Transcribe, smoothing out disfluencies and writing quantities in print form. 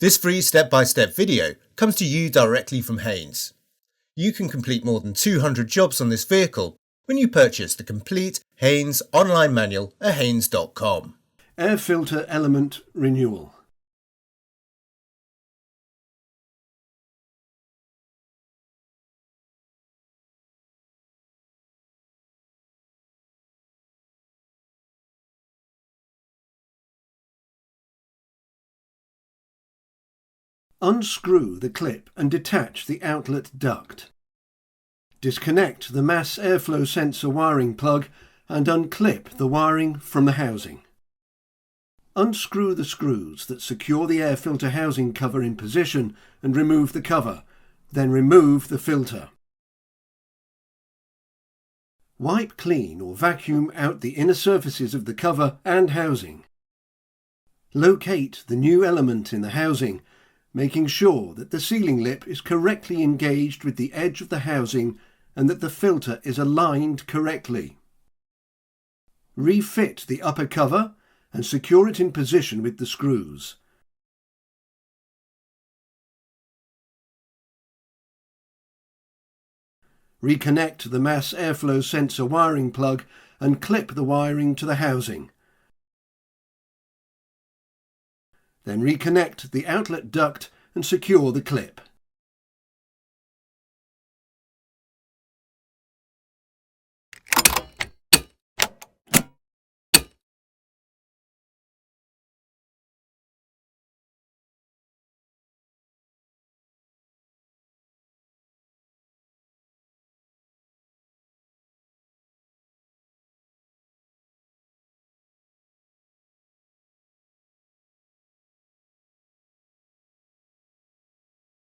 This free step-by-step video comes to you directly from Haynes. You can complete more than 200 jobs on this vehicle when you purchase the complete Haynes online manual at haynes.com. Air filter element renewal. Unscrew the clip and detach the outlet duct. Disconnect the mass airflow sensor wiring plug and unclip the wiring from the housing. Unscrew the screws that secure the air filter housing cover in position and remove the cover, then remove the filter. Wipe clean or vacuum out the inner surfaces of the cover and housing. Locate the new element in the housing, making sure that the sealing lip is correctly engaged with the edge of the housing and that the filter is aligned correctly. Refit the upper cover and secure it in position with the screws. Reconnect the mass airflow sensor wiring plug and clip the wiring to the housing. Then reconnect the outlet duct and secure the clip.